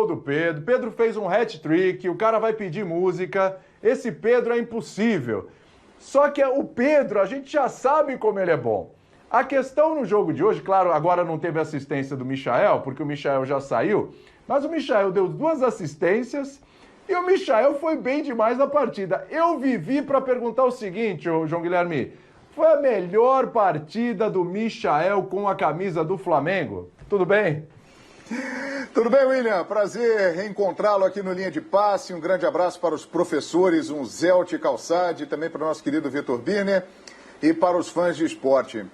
gol do Pedro. Pedro fez um hat-trick, o cara vai pedir música. Esse Pedro é impossível. Só que o Pedro, a gente já sabe como ele é bom. A questão no jogo de hoje, claro, agora não teve assistência do Michael, porque o Michael já saiu, mas o Michael deu 2 assistências e o Michael foi bem demais na partida. Eu vivi para perguntar o seguinte, João Guilherme, foi a melhor partida do Michael com a camisa do Flamengo? Tudo bem? Tudo bem, William? Prazer reencontrá-lo aqui no Linha de Passe. Um grande abraço para os professores, um Zelt Calçade, também para o nosso querido Vitor Birner e para os fãs de esporte.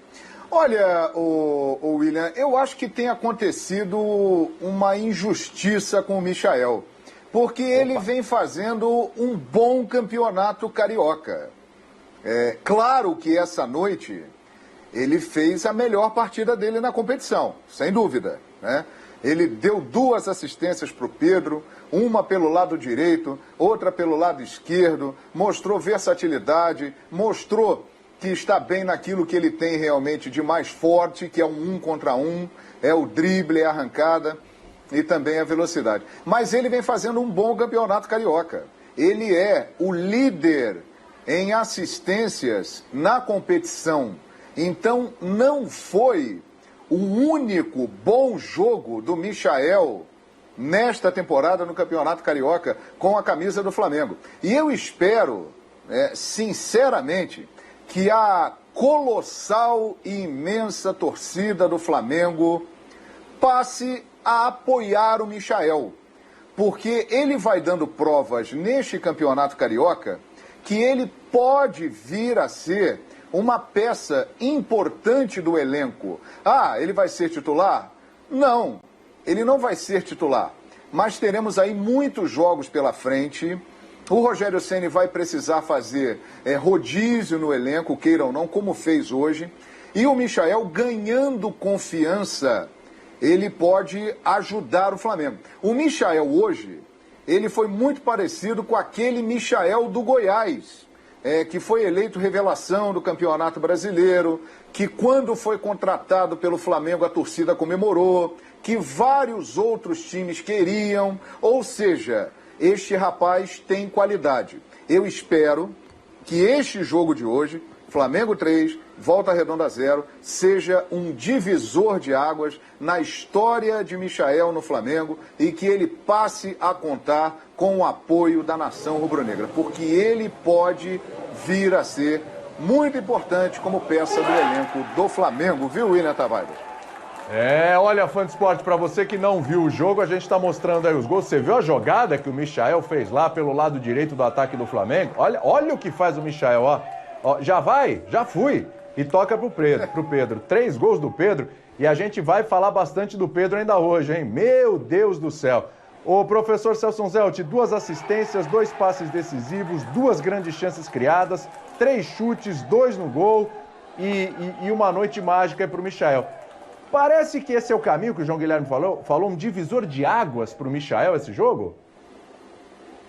Olha, o William, eu acho que tem acontecido uma injustiça com o Michael, porque ele vem fazendo um bom campeonato carioca. É claro que essa noite ele fez a melhor partida dele na competição, sem dúvida, né? Ele deu 2 assistências para o Pedro, uma pelo lado direito, outra pelo lado esquerdo, mostrou versatilidade, mostrou que está bem naquilo que ele tem realmente de mais forte, que é um 1 contra 1, é o drible, é a arrancada e também a velocidade. Mas ele vem fazendo um bom campeonato carioca. Ele é o líder em assistências na competição. Então não foi o único bom jogo do Michael nesta temporada no Campeonato Carioca com a camisa do Flamengo. E eu espero, sinceramente, que a colossal e imensa torcida do Flamengo passe a apoiar o Michael, porque ele vai dando provas neste Campeonato Carioca que ele pode vir a ser uma peça importante do elenco. Ah, ele vai ser titular? Não, ele não vai ser titular, mas teremos aí muitos jogos pela frente. O Rogério Ceni vai precisar fazer rodízio no elenco, queira ou não, como fez hoje. E o Michael, ganhando confiança, ele pode ajudar o Flamengo. O Michael hoje, ele foi muito parecido com aquele Michael do Goiás, que foi eleito revelação do Campeonato Brasileiro, que quando foi contratado pelo Flamengo a torcida comemorou, que vários outros times queriam, ou seja, este rapaz tem qualidade. Eu espero que este jogo de hoje, Flamengo 3, Volta Redonda 0, seja um divisor de águas na história de Michael no Flamengo e que ele passe a contar com o apoio da nação rubro-negra, porque ele pode vir a ser muito importante como peça do elenco do Flamengo, viu, William Tavares? Olha, fã de esporte, pra você que não viu o jogo, a gente tá mostrando aí os gols. Você viu a jogada que o Michael fez lá pelo lado direito do ataque do Flamengo? Olha o que faz o Michael, ó. Já vai, já fui. E toca pro Pedro. 3 gols do Pedro. E a gente vai falar bastante do Pedro ainda hoje, hein? Meu Deus do céu. O professor Celso Zelt, 2 assistências, 2 passes decisivos, 2 grandes chances criadas, 3 chutes, 2 no gol e uma noite mágica pro Michael. Parece que esse é o caminho que o João Guilherme falou um divisor de águas pro Michael esse jogo?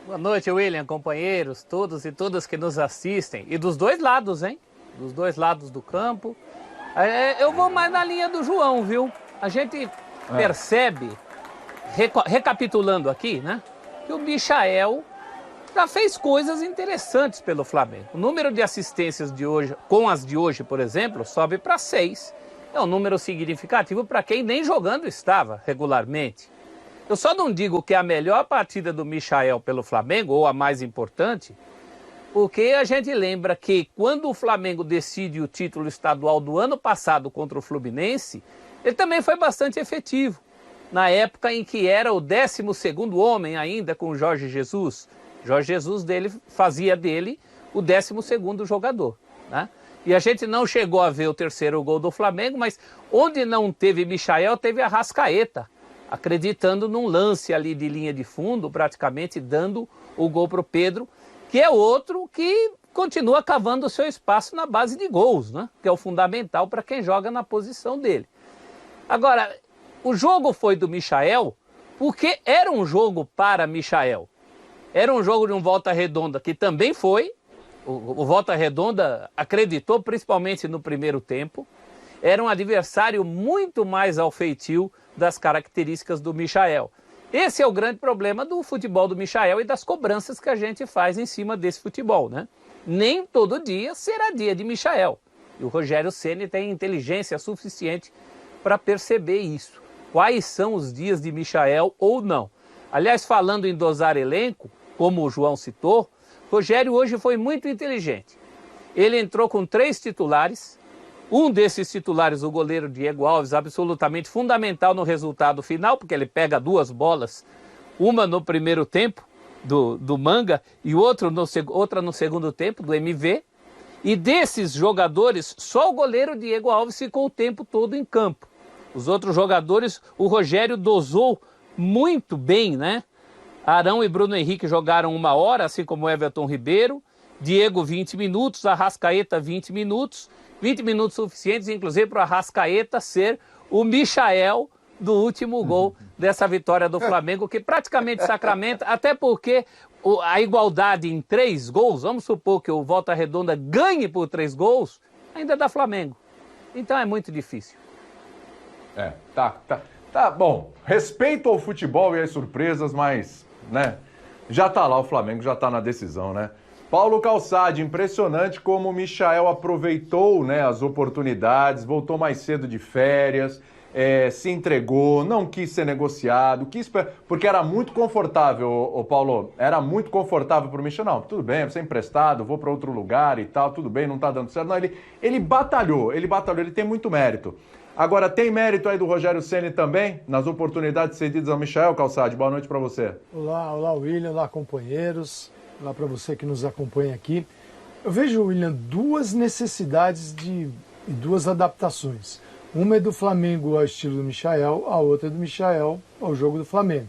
Boa noite, William, companheiros, todos e todas que nos assistem. E dos 2 lados, hein? Dos 2 lados do campo. Eu vou mais na linha do João, viu? A gente percebe, recapitulando aqui, né? Que o Michael já fez coisas interessantes pelo Flamengo. O número de assistências de hoje, com as de hoje, por exemplo, sobe para 6. É um número significativo para quem nem jogando estava regularmente. Eu só não digo que é a melhor partida do Michael pelo Flamengo, ou a mais importante, porque a gente lembra que quando o Flamengo decide o título estadual do ano passado contra o Fluminense, ele também foi bastante efetivo. Na época em que era o 12º homem ainda com o Jorge Jesus. Jorge Jesus fazia dele o 12º jogador, né? E a gente não chegou a ver o 3º gol do Flamengo, mas onde não teve Michael, teve Arrascaeta, acreditando num lance ali de linha de fundo, praticamente dando o gol para o Pedro, que é outro que continua cavando o seu espaço na base de gols, né? Que é o fundamental para quem joga na posição dele. Agora, o jogo foi do Michael porque era um jogo para Michael. Era um jogo de um Volta Redonda que também foi. O Volta Redonda acreditou, principalmente no primeiro tempo. Era um adversário muito mais ao feitio das características do Michael. Esse é o grande problema do futebol do Michael e das cobranças que a gente faz em cima desse futebol, né? Nem todo dia será dia de Michael. E o Rogério Ceni tem inteligência suficiente para perceber isso. Quais são os dias de Michael ou não. Aliás, falando em dosar elenco, como o João citou, Rogério hoje foi muito inteligente. Ele entrou com 3 titulares. Um desses titulares, o goleiro Diego Alves, absolutamente fundamental no resultado final, porque ele pega 2 bolas, uma no primeiro tempo do Manga e outra no segundo tempo do MV. E desses jogadores, só o goleiro Diego Alves ficou o tempo todo em campo. Os outros jogadores, o Rogério dosou muito bem, né? Arão e Bruno Henrique jogaram 1 hora, assim como o Everton Ribeiro. Diego 20 minutos, Arrascaeta 20 minutos. 20 minutos suficientes, inclusive, para o Arrascaeta ser o Michael do último gol dessa vitória do Flamengo, que praticamente sacramenta, até porque a igualdade em 3 gols, vamos supor que o Volta Redonda ganhe por 3 gols, ainda dá Flamengo. Então é muito difícil. Tá bom. Respeito ao futebol e às surpresas, mas, né, já tá lá o Flamengo, já tá na decisão, né? Paulo Calçade, impressionante como o Michael aproveitou, né, as oportunidades, voltou mais cedo de férias, se entregou, não quis ser negociado, porque era muito confortável, o Paulo, era muito confortável para o Michael. Não, tudo bem, vou ser emprestado, vou para outro lugar e tal, tudo bem, não tá dando certo. Não, ele batalhou, ele tem muito mérito. Agora, tem mérito aí do Rogério Ceni também, nas oportunidades cedidas ao Michael, Calçade? Boa noite para você. Olá, William, olá, companheiros. Olá para você que nos acompanha aqui. Eu vejo, William, 2 necessidades e 2 adaptações. Uma é do Flamengo ao estilo do Michael, a outra é do Michael ao jogo do Flamengo.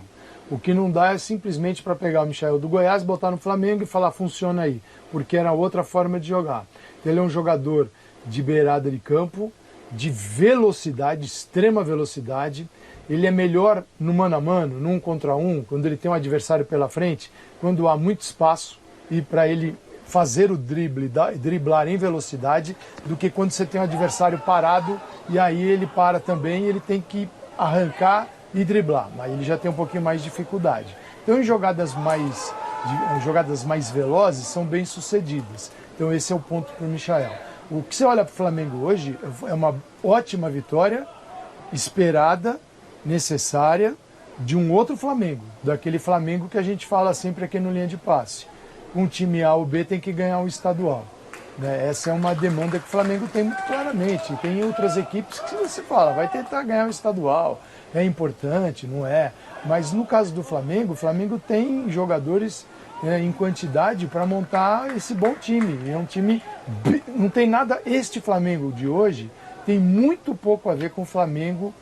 O que não dá é simplesmente para pegar o Michael do Goiás, botar no Flamengo e falar funciona aí, porque era outra forma de jogar. Ele é um jogador de beirada de campo, de velocidade, extrema velocidade. Ele é melhor no mano a mano, no 1 contra 1, quando ele tem um adversário pela frente, quando há muito espaço e para ele fazer o driblar em velocidade, do que quando você tem um adversário parado e aí ele para também e ele tem que arrancar e driblar. Aí ele já tem um pouquinho mais de dificuldade. Então, em jogadas mais velozes, são bem sucedidas. Então, esse é o ponto para o Michael. O que você olha para o Flamengo hoje é uma ótima vitória, esperada, necessária, de um outro Flamengo, daquele Flamengo que a gente fala sempre aqui no Linha de Passe. Um time A ou B tem que ganhar um estadual. Né? Essa é uma demanda que o Flamengo tem muito claramente. Tem outras equipes que você fala, vai tentar ganhar um estadual, é importante, não é? Mas no caso do Flamengo, o Flamengo tem jogadores em quantidade para montar esse bom time. É um time, não tem nada, este Flamengo de hoje tem muito pouco a ver com o Flamengo,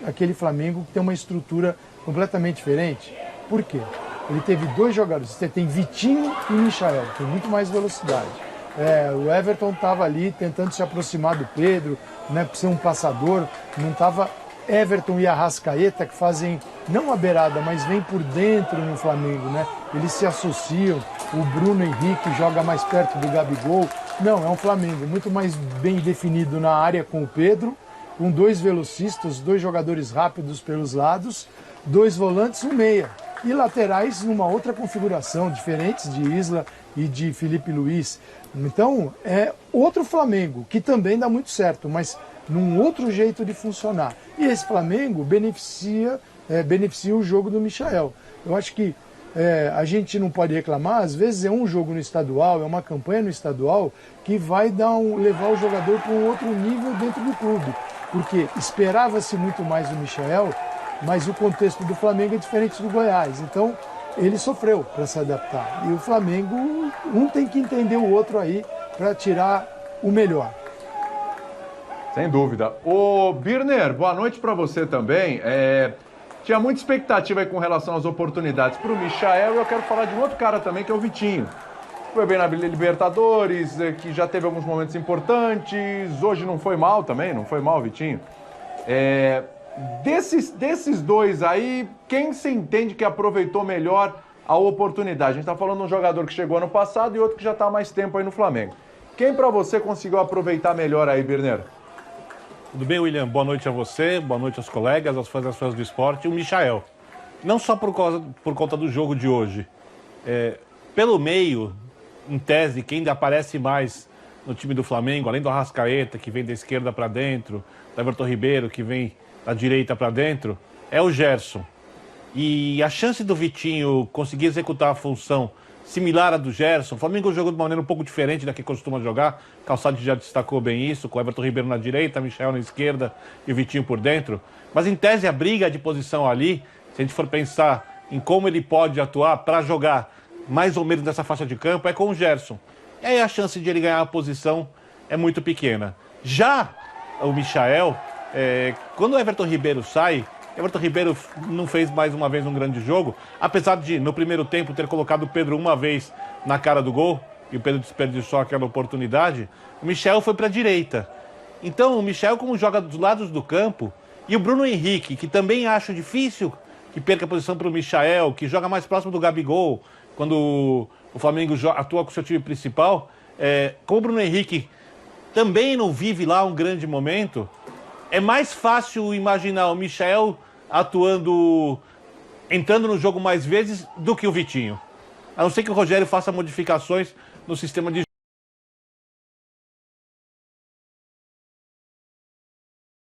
aquele Flamengo que tem uma estrutura completamente diferente. Por quê? Ele teve 2 jogadores, você tem Vitinho e Michael, que tem muito mais velocidade. O Everton estava ali tentando se aproximar do Pedro, né, para ser um passador, não estava Everton e Arrascaeta, que fazem, não a beirada, mas vem por dentro no Flamengo, né? Eles se associam, o Bruno Henrique joga mais perto do Gabigol. Não, é um Flamengo muito mais bem definido na área com o Pedro, com 2 velocistas, 2 jogadores rápidos pelos lados, 2 volantes, um meia. E laterais numa outra configuração, diferentes de Isla e de Felipe Luiz. Então, é outro Flamengo, que também dá muito certo, mas num outro jeito de funcionar. E esse Flamengo beneficia o jogo do Michael. Eu acho que a gente não pode reclamar, às vezes é um jogo no estadual, é uma campanha no estadual que vai levar o jogador para um outro nível dentro do clube. Porque esperava-se muito mais do Michael, mas o contexto do Flamengo é diferente do Goiás. Então, ele sofreu para se adaptar. E o Flamengo, um tem que entender o outro aí para tirar o melhor. Sem dúvida. Ô, Birner, boa noite para você também. Tinha muita expectativa aí com relação às oportunidades para o Michael, e eu quero falar de um outro cara também, que é o Vitinho. Foi bem na Libertadores, que já teve alguns momentos importantes, hoje não foi mal também, não foi mal, Vitinho. Desses 2 aí, quem se entende que aproveitou melhor a oportunidade? A gente está falando de um jogador que chegou ano passado e outro que já está há mais tempo aí no Flamengo. Quem para você conseguiu aproveitar melhor aí, Birner? Tudo bem, William? Boa noite a você, boa noite aos colegas, aos fãs das fãs do esporte. O Michael. não só por conta do jogo de hoje. Pelo meio, em tese, quem ainda aparece mais no time do Flamengo, além do Arrascaeta, que vem da esquerda para dentro, do Everton Ribeiro, que vem da direita para dentro, é o Gerson. E a chance do Vitinho conseguir executar a função similar à do Gerson, o Flamengo jogou de uma maneira um pouco diferente da que costuma jogar, Calçade já destacou bem isso, com o Everton Ribeiro na direita, Michael na esquerda e o Vitinho por dentro. Mas em tese a briga de posição ali, se a gente for pensar em como ele pode atuar para jogar mais ou menos nessa faixa de campo, é com o Gerson. E aí a chance de ele ganhar a posição é muito pequena. Já o Michael, quando o Everton Ribeiro sai, Everton Ribeiro não fez mais uma vez um grande jogo, apesar de, no primeiro tempo, ter colocado o Pedro uma vez na cara do gol, e o Pedro desperdiçou aquela oportunidade, o Michael foi para a direita. Então, o Michael, como joga dos lados do campo, e o Bruno Henrique, que também acho difícil que perca a posição para o Michael, que joga mais próximo do Gabigol, quando o Flamengo atua com o seu time principal, como o Bruno Henrique também não vive lá um grande momento, é mais fácil imaginar o Michael atuando, entrando no jogo mais vezes do que o Vitinho. A não ser que o Rogério faça modificações no sistema de